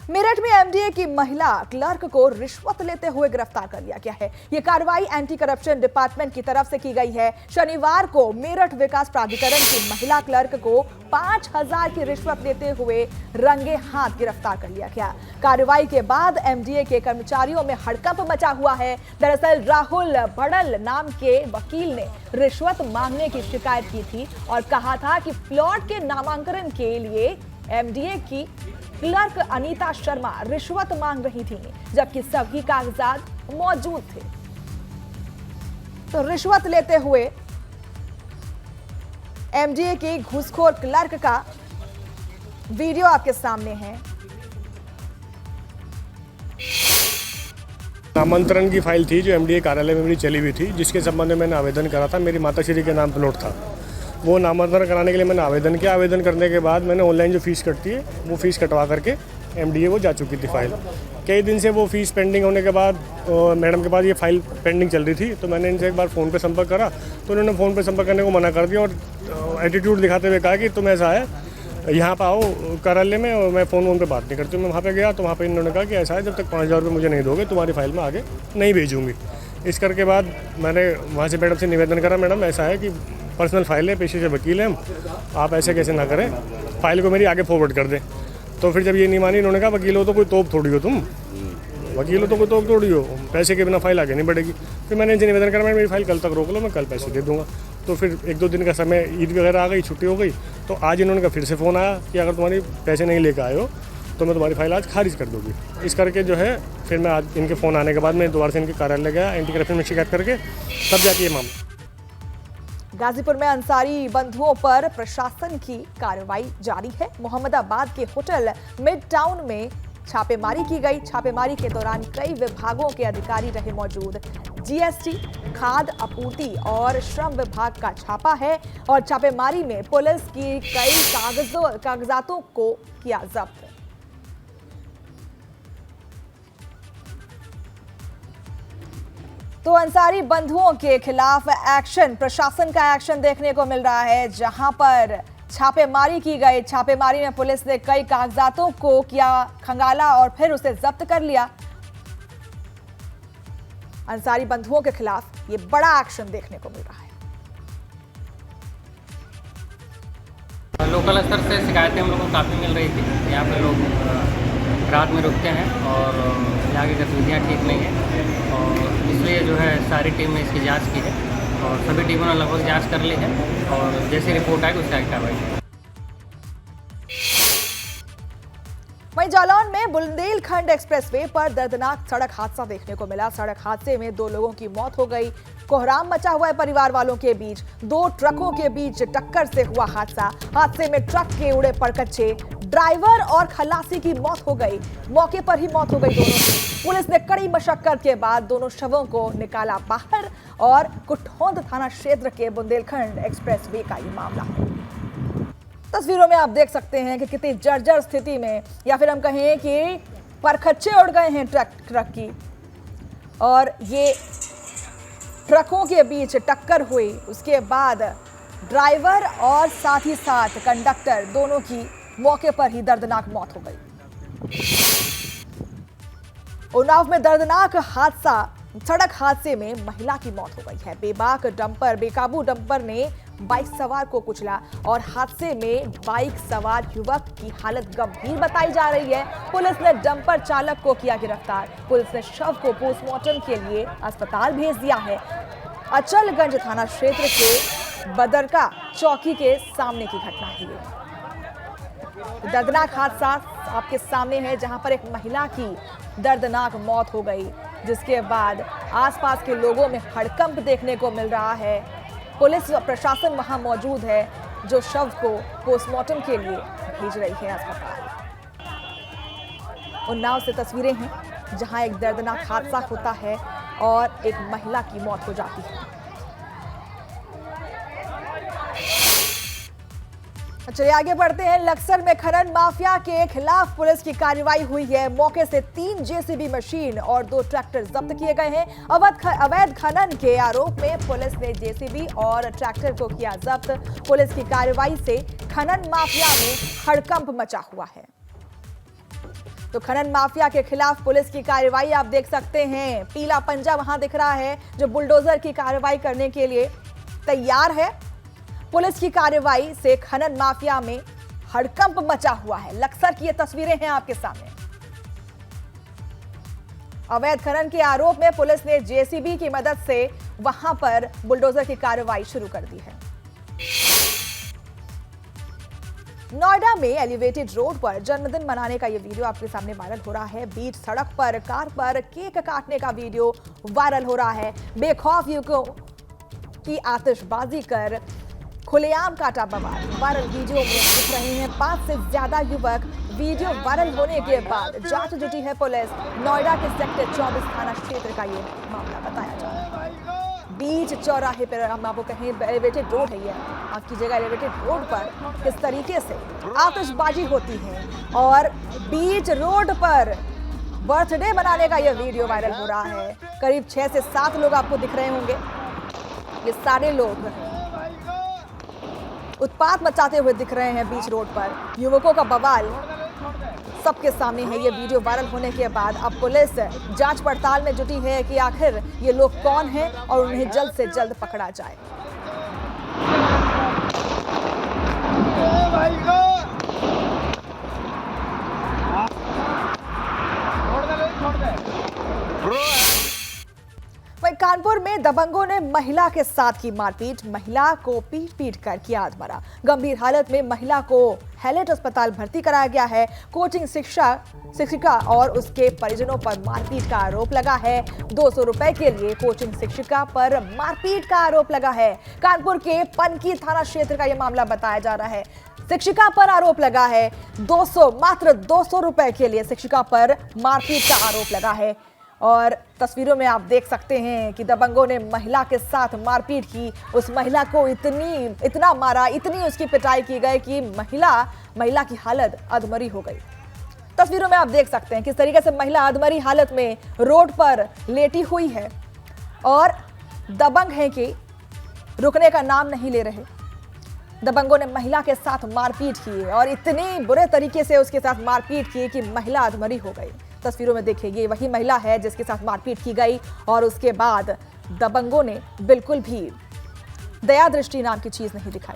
मेरठ में एमडीए की महिला क्लर्क को रिश्वत लेते हुए गिरफ्तार कर लिया गया है। यह कार्रवाई एंटी करप्शन डिपार्टमेंट की तरफ से की गई है। शनिवार को मेरठ विकास प्राधिकरण की महिला क्लर्क को 5,000 की रिश्वत लेते हुए रंगे हाथ गिरफ्तार कर लिया गया। कार्रवाई के बाद एमडीए के कर्मचारियों में हड़कंप मचा हुआ है। दरअसल राहुल भड़ल नाम के वकील ने रिश्वत मांगने की शिकायत की थी और कहा था कि प्लॉट के नामांकन के लिए एमडीए की क्लर्क अनीता शर्मा रिश्वत मांग रही थी, जबकि सभी कागजात मौजूद थे। तो रिश्वत लेते हुए एमडीए की घूसखोर क्लर्क का वीडियो आपके सामने है। नामांतरण की फाइल थी जो एमडीए कार्यालय में मेरी चली हुई थी, जिसके संबंध में मैंने आवेदन करा था। मेरी माताश्री के नाम प्लॉट था। वो नामांतरण कराने के लिए मैंने आवेदन किया। आवेदन करने के बाद मैंने ऑनलाइन जो फीस कटती है वो फीस कटवा करके एमडीए वो जा चुकी थी फाइल। कई दिन से वो फीस पेंडिंग होने के बाद मैडम के पास ये फाइल पेंडिंग चल रही थी, तो मैंने इनसे एक बार फ़ोन पे संपर्क करा तो उन्होंने फ़ोन पे संपर्क करने को मना कर दिया और एटीट्यूड दिखाते हुए कहा कि तुम ऐसा है यहाँ पर आओ कार्यालय में, और मैं फ़ोन पे बात नहीं करती। मैं वहाँ पे गया तो वहाँ पे इन्होंने कहा कि ऐसा है, जब तक 5,000 रुपये मुझे नहीं दोगे तुम्हारी फाइल में आगे नहीं भेजूँगी। इस करके बाद मैंने वहाँ से मैडम से निवेदन करा, मैडम ऐसा है कि पर्सनल फाइल है, पेशे से वकील हैं हम, आप ऐसे कैसे ना करें, फाइल को मेरी आगे फॉरवर्ड कर दें। तो फिर जब ये नहीं मानी, इन्होंने कहा वकील हो तो कोई तोप थोड़ी हो, तुम वकील हो तो कोई तोप थोड़ी हो, पैसे के बिना फाइल आगे नहीं बढ़ेगी। फिर मैंने इनसे निवेदन करा, मेरी फाइल कल तक रोक लो, मैं कल पैसे दे दूँगा। तो फिर 1-2 दिन का समय, ईद वगैरह आ गई, छुट्टी हो गई, तो आज इन्होंने कहा फिर से फ़ोन आया कि अगर तुम्हारी पैसे नहीं लेकर आए हो तो मैं तुम्हारी फाइल आज खारिज कर दूँगी। इस करके जो है फिर मैं आज इनके फ़ोन आने के बाद मैं दोबारा से इनके कार्यालय गया, एंटी करप्शन में शिकायत करके, तब जाके ये मामला। गाजीपुर में अंसारी बंधुओं पर प्रशासन की कार्रवाई जारी है। मोहम्मदाबाद के होटल मिड टाउन में छापेमारी की गई। छापेमारी के दौरान कई विभागों के अधिकारी रहे मौजूद। जीएसटी, खाद्य आपूर्ति और श्रम विभाग का छापा है और छापेमारी में पुलिस की कई कागजातों को किया जब्त। तो अंसारी बंधुओं के खिलाफ एक्शन, प्रशासन का एक्शन देखने को मिल रहा है, जहां पर छापेमारी की गई। छापेमारी में पुलिस ने कई कागजातों को किया खंगाला और फिर उसे जब्त कर लिया। अंसारी बंधुओं के खिलाफ ये बड़ा एक्शन देखने को मिल रहा है। लोकल स्तर से शिकायतें हम लोगों को काफ़ी मिल रही थी। यहाँ पे लोग रात में रुकते हैं और यहाँ की गतिविधियाँ ठीक नहीं है, और इसलिए जो है सारी टीम ने इसकी जांच की है और सभी टीमों ने लगभग जांच कर ली है और जैसे रिपोर्ट आएगी उससे आगे कार्रवाई। वहीं जालौन में बुंदेलखंड एक्सप्रेसवे पर दर्दनाक सड़क हादसा देखने को मिला। सड़क हादसे में 2 लोगों की मौत हो गई। कोहराम मचा हुआ है परिवार वालों के बीच। 2 ट्रकों के बीच टक्कर से हुआ हादसा। हादसे में ट्रक के उड़े पड़कच्चे, ड्राइवर और खलासी की मौत हो गई। मौके पर ही मौत हो गई दोनों की। पुलिस ने कड़ी मशक्कत के बाद दोनों शवों को निकाला बाहर और कुठौंद थाना क्षेत्र के बुंदेलखंड एक्सप्रेसवे का ये मामला है। तस्वीरों में आप देख सकते हैं कि कितनी जर्जर स्थिति में, या फिर हम कहें कि परखच्चे उड़ गए हैं ट्रक की, और ये ट्रकों के बीच टक्कर हुई। उसके बाद ड्राइवर और साथ ही साथ कंडक्टर दोनों की मौके पर ही दर्दनाक मौत हो गई। उन्नाव में दर्दनाक हादसा, सड़क हादसे में महिला की मौत हो गई है। बेकाबू डंपर ने बाइक सवार को कुचला और हादसे में बाइक सवार युवक की हालत गंभीर बताई जा रही है। पुलिस ने डंपर चालक को किया गिरफ्तार। पुलिस ने शव को पोस्टमार्टम के लिए अस्पताल भेज दिया है। अचलगंज थाना क्षेत्र के बदरका चौकी के सामने की घटना है ये। दर्दनाक हादसा आपके सामने है, जहां पर एक महिला की दर्दनाक मौत हो गई, जिसके बाद आसपास के लोगों में हड़कंप देखने को मिल रहा है। पुलिस व प्रशासन वहां मौजूद है, जो शव को पोस्टमार्टम के लिए भेज रही है अस्पताल। उन्नाव से तस्वीरें हैं, जहां एक दर्दनाक हादसा होता है और एक महिला की मौत हो जाती है। चलिए आगे बढ़ते हैं। लक्सर में खनन माफिया के खिलाफ पुलिस की कार्रवाई हुई है। मौके से 3 जेसीबी मशीन और 2 ट्रैक्टर जब्त किए गए हैं। अवैध खनन के आरोप में पुलिस ने जेसीबी और ट्रैक्टर को किया जब्त। पुलिस की कार्रवाई से खनन माफिया में हड़कंप मचा हुआ है। तो खनन माफिया के खिलाफ पुलिस की कार्रवाई आप देख सकते हैं। पीला पंजा वहां दिख रहा है जो बुलडोजर की कार्रवाई करने के लिए तैयार है। पुलिस की कार्रवाई से खनन माफिया में हड़कंप मचा हुआ है। लक्सर की ये तस्वीरें हैं आपके सामने। अवैध खनन के आरोप में पुलिस ने जेसीबी की मदद से वहां पर बुलडोजर की कार्रवाई शुरू कर दी है। नोएडा में एलिवेटेड रोड पर जन्मदिन मनाने का ये वीडियो आपके सामने वायरल हो रहा है। बीच सड़क पर कार पर केक काटने का वीडियो वायरल हो रहा है। बेखौफ युवकों की आतिशबाजी कर खुलेआम काटा बवाल। वायरल वीडियो में दिख रहे हैं 5 से ज्यादा युवक। वीडियो वायरल होने के बाद जांच जुटी है पुलिस। नोएडा के सेक्टर 24 थाना क्षेत्र का ये मामला बताया जा रहा है। बीच चौराहे पर हम आपको कहें एलिवेटेड रोड है, ये आपकी जगह एलिवेटेड रोड पर किस तरीके से आतिशबाजी होती है और बीच रोड पर बर्थडे मनाने का यह वीडियो वायरल हो रहा है। करीब 6 से 7 लोग आपको दिख रहे होंगे। ये सारे लोग उत्पात मचाते हुए दिख रहे हैं बीच रोड पर। युवकों का बवाल सबके सामने है। ये वीडियो वायरल होने के बाद अब पुलिस जांच पड़ताल में जुटी है कि आखिर ये लोग कौन हैं और उन्हें जल्द से जल्द पकड़ा जाए। वहीं कानपुर में दबंगों ने महिला के साथ की मारपीट। महिला को पीट कर किया आत्महत्या। गंभीर हालत में महिला को हैलेट अस्पताल भर्ती कराया गया है। कोचिंग शिक्षिका और उसके परिजनों पर मारपीट का आरोप लगा है। 200 रुपए के लिए कोचिंग शिक्षिका पर मारपीट का आरोप लगा है। कानपुर के पनकी थाना क्षेत्र का यह मामला बताया जा रहा है। शिक्षिका पर आरोप लगा है। मात्र 200 रुपए के लिए शिक्षिका पर मारपीट का आरोप लगा है। और तस्वीरों में आप देख सकते हैं कि दबंगों ने महिला के साथ मारपीट की। उस महिला को इतना मारा, इतनी उसकी पिटाई की गई कि महिला की हालत अधमरी हो गई। तस्वीरों में आप देख सकते हैं किस तरीके से महिला अधमरी हालत में रोड पर लेटी हुई है और दबंग हैं कि रुकने का नाम नहीं ले रहे। दबंगों ने महिला के साथ मारपीट की और इतनी बुरे तरीके से उसके साथ मारपीट की कि महिला अधमरी हो गई। तस्वीरों में देखिए ये वही महिला है जिसके साथ मारपीट की गई और उसके बाद दबंगों ने बिल्कुल भी दया दृष्टि नाम की चीज नहीं दिखाई।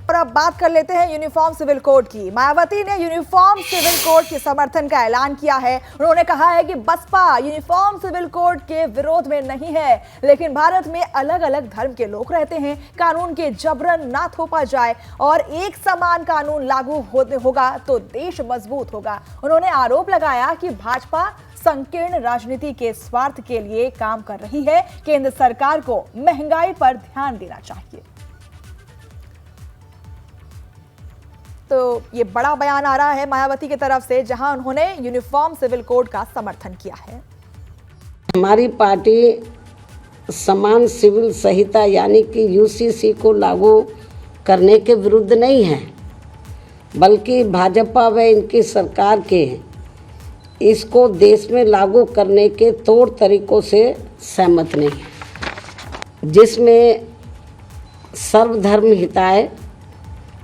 और अब बात कर लेते हैं यूनिफॉर्म सिविल कोड की। मायावती ने यूनिफॉर्म सिविल कोड के समर्थन का ऐलान किया है। उन्होंने कहा है कि बसपा यूनिफॉर्म सिविल कोड के विरोध में नहीं है, लेकिन भारत में अलग अलग धर्म के लोग रहते हैं। कानून के जबरन ना थोपा जाए और एक समान कानून लागू होगा तो देश मजबूत होगा। उन्होंने आरोप लगाया कि भाजपा संकीर्ण राजनीति के स्वार्थ के लिए काम कर रही है। केंद्र सरकार को महंगाई पर ध्यान देना चाहिए। तो ये बड़ा बयान आ रहा है मायावती की तरफ से, जहां उन्होंने यूनिफॉर्म सिविल कोड का समर्थन किया है। हमारी पार्टी समान सिविल संहिता यानी कि यूसीसी को लागू करने के विरुद्ध नहीं है, बल्कि भाजपा व इनकी सरकार के इसको देश में लागू करने के तौर तरीकों से सहमत नहीं है, जिसमें सर्वधर्म हिताय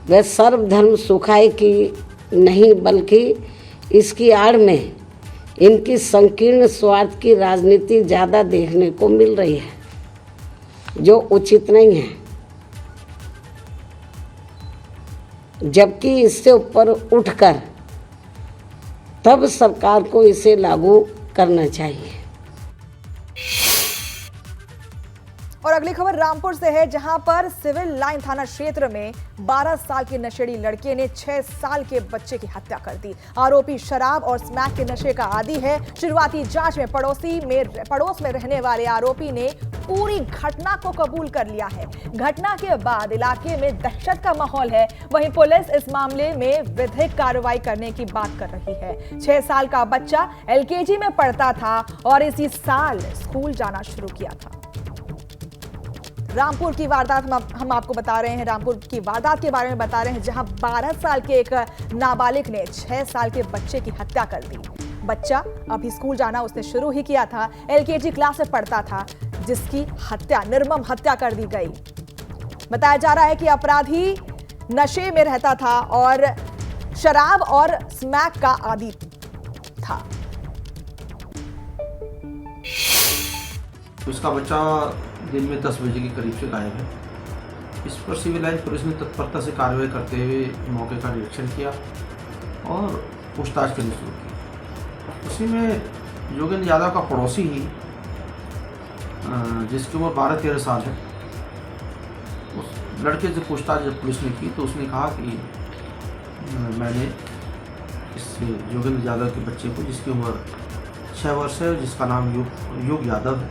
व सर्वधर्म सुखाय की नहीं, बल्कि इसकी आड़ में इनकी संकीर्ण स्वार्थ की राजनीति ज़्यादा देखने को मिल रही है, जो उचित नहीं है। जबकि इससे ऊपर उठकर तब सरकार को इसे लागू करना चाहिए। और अगली खबर रामपुर से है, जहां पर सिविल लाइन थाना क्षेत्र में 12 साल के नशेड़ी लड़के ने 6 साल के बच्चे की हत्या कर दी। आरोपी शराब और स्मैक के नशे का आदी है। शुरुआती जांच में पड़ोस में रहने वाले आरोपी ने पूरी घटना को कबूल कर लिया है। घटना के बाद इलाके में दहशत का माहौल है। वहीं पुलिस इस मामले में विधिक कार्रवाई करने की बात कर रही है। 6 साल का बच्चा एलकेजी में पढ़ता था और इसी साल स्कूल जाना शुरू किया था। रामपुर की वारदात हम आपको बता रहे हैं, रामपुर की वारदात के बारे में बता रहे हैं, जहां 12 साल के एक नाबालिग ने 6 साल के बच्चे की हत्या कर दी। बच्चा अभी स्कूल जाना उसने शुरू ही किया था, एलकेजी क्लास में पढ़ता था, जिसकी निर्मम हत्या कर दी गई। बताया जा रहा है कि अपराधी नशे में रहता था और शराब और स्मैक का आदी था। उसका बच्चा दिन में 10 बजे के करीब से गायब है। इस पर सिविल लाइन पुलिस ने तत्परता से कार्रवाई करते हुए मौके का निरीक्षण किया और पूछताछ करनी शुरू की। उसी में योगेंद्र यादव का पड़ोसी ही जिसकी उम्र 12-13 साल है, उस लड़के से पूछताछ जब पुलिस ने की तो उसने कहा कि मैंने इस योगेंद्र यादव के बच्चे को, जिसकी उम्र 6 वर्ष है, जिसका नाम युग यादव है,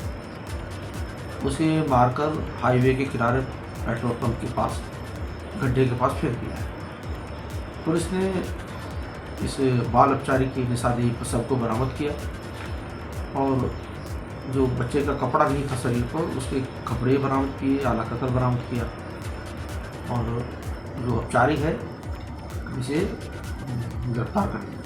उसे मारकर हाईवे के किनारे पेट्रोल पंप के पास गड्ढे के पास फेंक दिया है। पुलिस ने इस बाल अपचारी की निशानी शव को बरामद किया और जो बच्चे का कपड़ा नहीं था शरीर पर, उसके कपड़े बरामद किए, आला कतर बरामद किया और जो अपचारी है इसे गिरफ्तार कर लिया।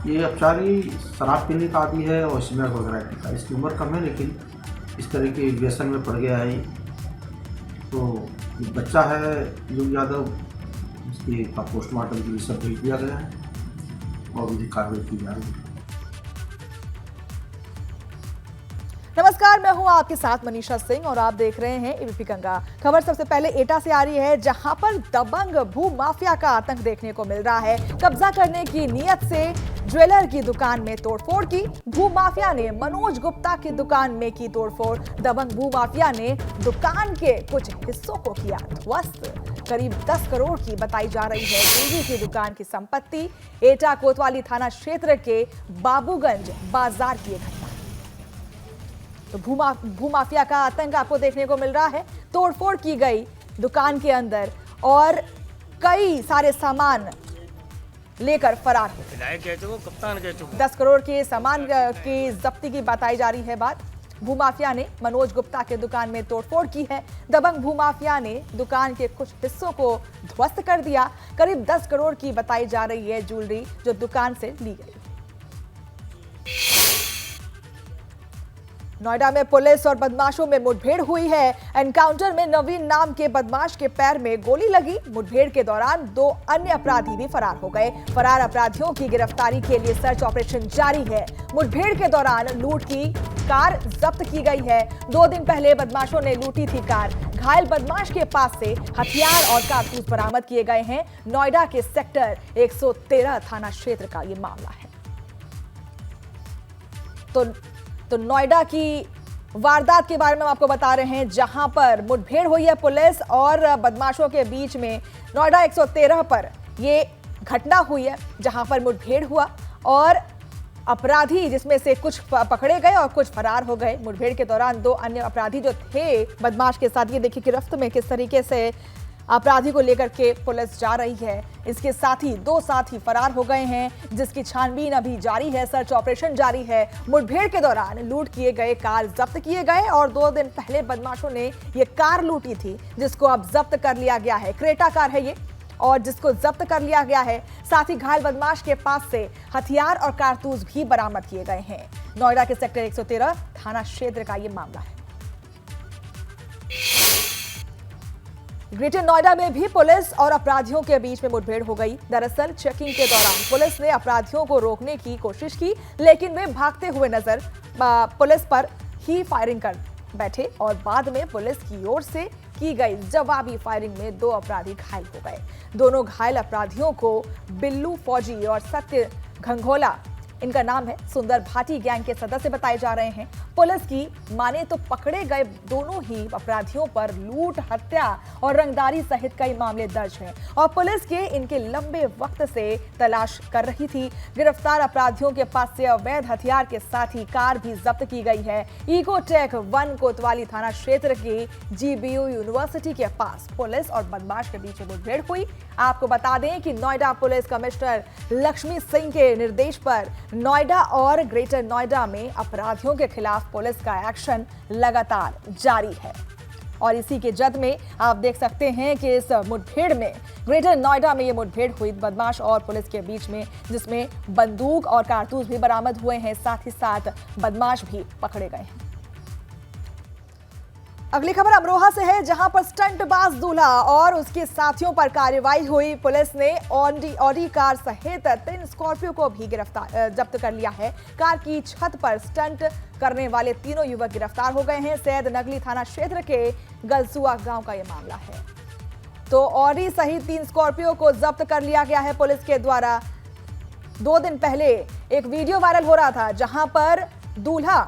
ये अपचारी शराब पीने का आदमी है और स्मैक वगैरह पीता है। इसकी उम्र कम है लेकिन इस तरह के व्यसन में पड़ गया है। तो बच्चा है युग यादव, इसके का पोस्टमार्टम के लिए सब भेज दिया गया है और विधिक कार्रवाई की जा रही है। नमस्कार, मैं हूं आपके साथ मनीषा सिंह और आप देख रहे हैं एबीपी गंगा। खबर सबसे पहले एटा से आ रही है, जहां पर दबंग भू माफिया का आतंक देखने को मिल रहा है। कब्जा करने की नीयत से ज्वेलर की दुकान में तोड़फोड़ की। भू माफिया ने मनोज गुप्ता की दुकान में की तोड़फोड़। दबंग भू माफिया ने दुकान के कुछ हिस्सों को किया ध्वस्त। करीब 10 करोड़ की बताई जा रही है ज्वेलरी की दुकान की संपत्ति। एटा कोतवाली थाना क्षेत्र के बाबूगंज बाजार की घटना। तो भू माफिया का आतंक आपको देखने को मिल रहा है। तोड़फोड़ की गई दुकान के अंदर और कई सारे सामान लेकर फरार हो गए। 10 करोड़ के सामान की जब्ती की बताई जा रही है बात। भूमाफिया ने मनोज गुप्ता के दुकान में तोड़फोड़ की है। दबंग भूमाफिया ने दुकान के कुछ हिस्सों को ध्वस्त कर दिया। करीब 10 करोड़ की बताई जा रही है ज्वेलरी जो दुकान से ली गई। नोएडा में पुलिस और बदमाशों में मुठभेड़ हुई है। एनकाउंटर में नवीन नाम के बदमाश के पैर में गोली लगी। मुठभेड़ के दौरान 2 अन्य अपराधी भी फरार हो गए। फरार अपराधियों की गिरफ्तारी के लिए सर्च ऑपरेशन जारी है। मुठभेड़ के दौरान लूट की कार जब्त की गई है। 2 दिन पहले बदमाशों ने लूटी थी कार। घायल बदमाश के पास से हथियार और कारतूस बरामद किए गए हैं। नोएडा के सेक्टर 113 थाना क्षेत्र का ये मामला है। तो नोएडा की वारदात के बारे में हम आपको बता रहे हैं, जहां पर मुठभेड़ हुई है पुलिस और बदमाशों के बीच में। नोएडा 113 पर ये घटना हुई है, जहां पर मुठभेड़ हुआ और अपराधी जिसमें से कुछ पकड़े गए और कुछ फरार हो गए। मुठभेड़ के दौरान 2 अन्य अपराधी जो थे बदमाश के साथ, ये देखिए गिरफ्त में किस तरीके से अपराधी को लेकर के पुलिस जा रही है। इसके साथ ही 2 साथी फरार हो गए हैं, जिसकी छानबीन अभी जारी है, सर्च ऑपरेशन जारी है। मुठभेड़ के दौरान लूट किए गए कार जब्त किए गए और 2 दिन पहले बदमाशों ने ये कार लूटी थी, जिसको अब जब्त कर लिया गया है। क्रेटा कार है ये और जिसको जब्त कर लिया गया है। साथ ही घायल बदमाश के पास से हथियार और कारतूस भी बरामद किए गए हैं। नोएडा के सेक्टर 113 थाना क्षेत्र का ये मामला है। ग्रेटर नोएडा में भी पुलिस और अपराधियों के बीच में मुठभेड़ हो गई। दरअसल चेकिंग के दौरान पुलिस ने अपराधियों को रोकने की कोशिश की, लेकिन वे भागते हुए नजर पुलिस पर ही फायरिंग कर बैठे और बाद में पुलिस की ओर से की गई जवाबी फायरिंग में 2 अपराधी घायल हो गए। दोनों घायल अपराधियों को बिल्लू फौजी और सत्य घंघोला, इनका नाम है, सुंदर भाटी गैंग के सदस्य बताए जा रहे हैं। पुलिस की माने तो पकड़े गए दोनों ही अपराधियों पर लूट, हत्या और रंगदारी सहित कई मामले दर्ज हैं और पुलिस के इनके लंबे वक्त से तलाश कर रही थी। गिरफ्तार अपराधियों के पास से अवैध हथियार के साथ ही कार भी जब्त की गई है। इकोटेक 1 कोतवाली थाना क्षेत्र की GBU यूनिवर्सिटी के पास पुलिस और बदमाश के बीच मुठभेड़ हुई। आपको बता दें कि नोएडा पुलिस कमिश्नर लक्ष्मी सिंह के निर्देश पर नोएडा और ग्रेटर नोएडा में अपराधियों के खिलाफ पुलिस का एक्शन लगातार जारी है और इसी के जद में आप देख सकते हैं कि इस मुठभेड़ में ग्रेटर नोएडा में ये मुठभेड़ हुई बदमाश और पुलिस के बीच में, जिसमें बंदूक और कारतूस भी बरामद हुए हैं, साथ ही साथ बदमाश भी पकड़े गए हैं। अगली खबर अमरोहा से है, जहां पर स्टंटबाज दूल्हा और उसके साथियों पर कार्रवाई हुई। पुलिस ने ऑडी कार सहित 3 स्कॉर्पियो को भी जब्त कर लिया है। कार की छत पर स्टंट करने वाले तीनों युवक गिरफ्तार हो गए हैं। सैद नगली थाना क्षेत्र के गलसुआ गांव का यह मामला है। तो ऑडी सहित 3 स्कॉर्पियो को जब्त कर लिया गया है पुलिस के द्वारा। 2 दिन पहले एक वीडियो वायरल हो रहा था, जहां पर दूल्हा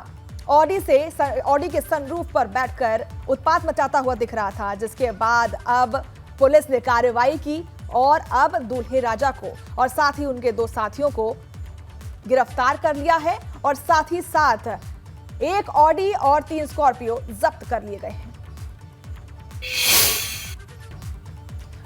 ऑडी के सनरूफ पर बैठकर उत्पात मचाता हुआ दिख रहा था, जिसके बाद अब पुलिस ने कार्रवाई की और अब दूल्हे राजा को और साथ ही उनके 2 साथियों को गिरफ्तार कर लिया है और साथ ही साथ 1 ऑडी और 3 स्कॉर्पियो जब्त कर लिए गए हैं।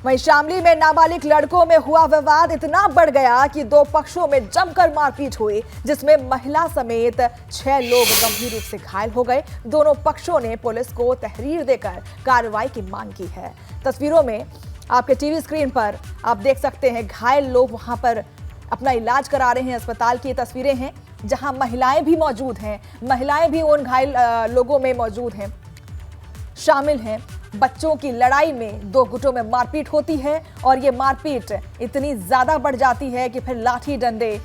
वहीं शामली में नाबालिग लड़कों में हुआ विवाद इतना बढ़ गया कि 2 पक्षों में जमकर मारपीट हुई, जिसमें महिला समेत 6 लोग गंभीर रूप से घायल हो गए। दोनों पक्षों ने पुलिस को तहरीर देकर कार्रवाई की मांग की है। तस्वीरों में आपके टीवी स्क्रीन पर आप देख सकते हैं, घायल लोग वहां पर अपना इलाज करा रहे हैं। अस्पताल की तस्वीरें हैं, जहां महिलाएं भी मौजूद हैं। महिलाएं भी उन घायल लोगों में मौजूद हैं, शामिल हैं। बच्चों की लड़ाई में 2 गुटों में मारपीट होती है और ये मारपीट इतनी ज्यादा बढ़ जाती है कि फिर लाठी डंडे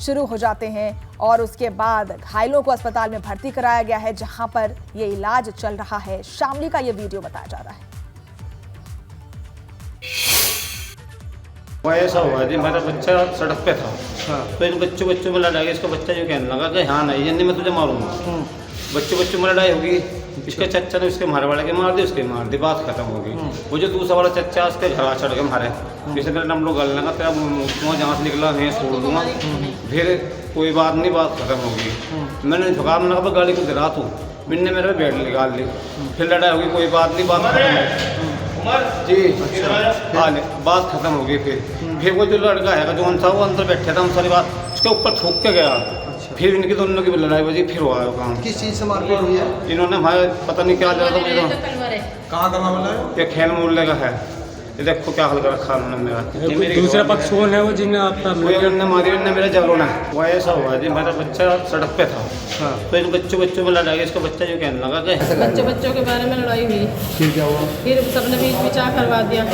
शुरू हो जाते हैं और उसके बाद घायलों को अस्पताल में भर्ती कराया गया है, जहां पर ये इलाज चल रहा है। शामली का ये वीडियो बताया जा रहा है। वो ऐसा हुआ जी, मेरा बच्चा सड़क पे था। तो इन बच्चों में लड़ाई, इसका बच्चा जो कहने लगा कि हाँ नहीं जल्दी मैं तुझे मारूंगा। बच्चों में लड़ाई होगी, इसके चच्चा ने उसके मारे वाले के मार दी, उसके मार दी, बात खत्म होगी। वो जो दूसरा वाला चच्चा उसके घर चढ़ के मारे, जैसे मेरा हम लोग गल लगा तेरा मुँह जहाँ से निकला मैं छोड़ दूंगा, फिर कोई बात नहीं, बात खत्म होगी। मैंने झुका, मैंने कहा गाड़ी को गिरा तू, मैंने मेरे बेड निकाल ली, फिर लड़ाई होगी, कोई बात नहीं, बात खत्म होगी जी। हाँ बात खत्म हो गई। फिर वो जो लड़का है जो था वो अंदर बैठा था, हम सारी बात उसके ऊपर ठोक के गया। फिर इनकी दोनों की लड़ाई बजी, फिर हुआ है काम। किस चीज़ से मारपीट हुई है? इन्होंने हमारे पता नहीं क्या लगा था मुझे। कहाँ का मामला है? ये खेल मूल्य का है। ये देखो क्या हल कर रखा उन्होंने मेरा। दूसरा पक्ष कौन है वो जिन्हें आपका मारी उन्होंने मेरा जलोना है। वो ऐसा हुआ जी, मेरा बच्चा सड़क पे था। तो इन बच्चों में लड़ाई, इसका बच्चा जो कहने लगा कि बच्चों के बारे में लड़ाई हुई। फिर क्या हुआ? फिर सबने बीच में चाह करवा दिया,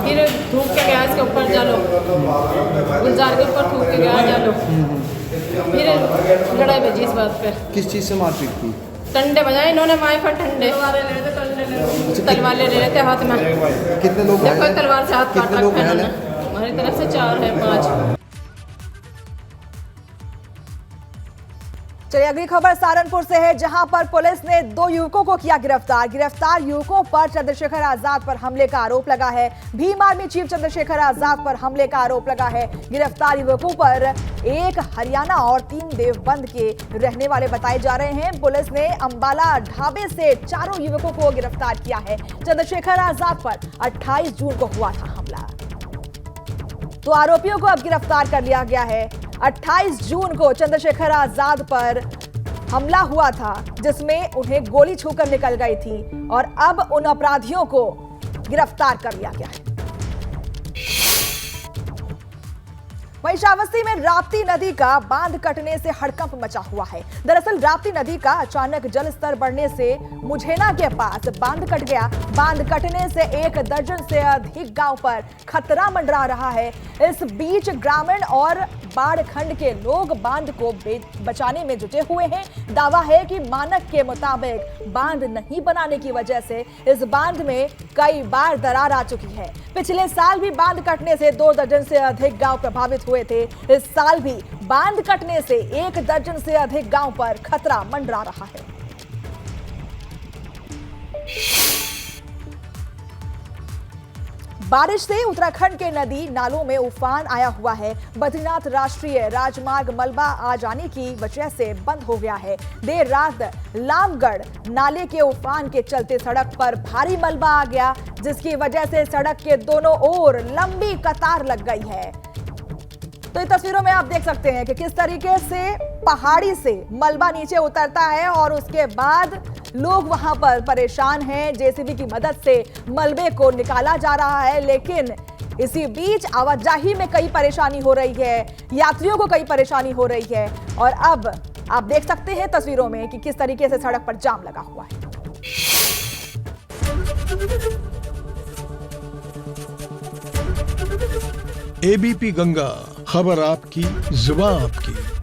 फिर थूक के गया इसके ऊपर, जालो गुलजार के ऊपर थूक के गया, जालो। फिर लड़ाई बजी इस बात पे। किस चीज़ से मारपीट की? टंडे बजाए इन्होंने, माए पर ठंडे तलवार ले रहे थे हाथ में। कितने लोग देखो तलवार से हाथ काट कितने लोग रखे घायल इन्होंने। हैं? हमारी तरफ से 4 है 5। चलिए अगली खबर सहारनपुर से है, जहां पर पुलिस ने 2 युवकों को किया गिरफ्तार। गिरफ्तार युवकों पर चंद्रशेखर आजाद पर हमले का आरोप लगा है। भीम आर्मी चीफ चंद्रशेखर आजाद पर हमले का आरोप लगा है। गिरफ्तार युवकों पर 1 हरियाणा और 3 देवबंद के रहने वाले बताए जा रहे हैं। पुलिस ने अंबाला ढाबे से 4 युवकों को गिरफ्तार किया है। चंद्रशेखर आजाद पर 28 जून को हुआ था हमला, तो आरोपियों को अब गिरफ्तार कर लिया गया है। 28 जून को चंद्रशेखर आजाद पर हमला हुआ था, जिसमें उन्हें गोली छूकर निकल गई थी और अब उन अपराधियों को गिरफ्तार कर लिया गया है। वहीं श्रावस्ती में राप्ती नदी का बांध कटने से हड़कंप मचा हुआ है। दरअसल राप्ती नदी का अचानक जल स्तर बढ़ने से मुझेना के पास बांध कट गया। बांध कटने से 1 दर्जन से अधिक गांव पर खतरा मंडरा रहा है। इस बीच ग्रामीण और बाढ़ खंड के लोग बांध को बचाने में जुटे हुए हैं। दावा है कि मानक के मुताबिक बांध नहीं बनाने की वजह से इस बांध में कई बार दरार आ चुकी है। पिछले साल भी बांध कटने से 2 दर्जन से अधिक गांव प्रभावित हुए थे। इस साल भी बांध कटने से 1 दर्जन से अधिक गांव पर खतरा मंडरा रहा है। बारिश से उत्तराखंड के नदी नालों में उफान आया हुआ है। बद्रीनाथ राष्ट्रीय राजमार्ग मलबा आ जाने की वजह से बंद हो गया है। देर रात लामगढ़ नाले के उफान के चलते सड़क पर भारी मलबा आ गया, जिसकी वजह से सड़क के दोनों ओर लंबी कतार लग गई है। तो इन तस्वीरों में आप देख सकते हैं कि किस तरीके से पहाड़ी से मलबा नीचे उतरता है और उसके बाद लोग वहां पर परेशान हैं। जेसीबी की मदद से मलबे को निकाला जा रहा है, लेकिन इसी बीच आवाजाही में कई परेशानी हो रही है, यात्रियों को कई परेशानी हो रही है। और अब आप देख सकते हैं तस्वीरों में कि किस तरीके से सड़क पर जाम लगा हुआ है। एबीपी गंगा, खबर आपकी, जुबान आपकी।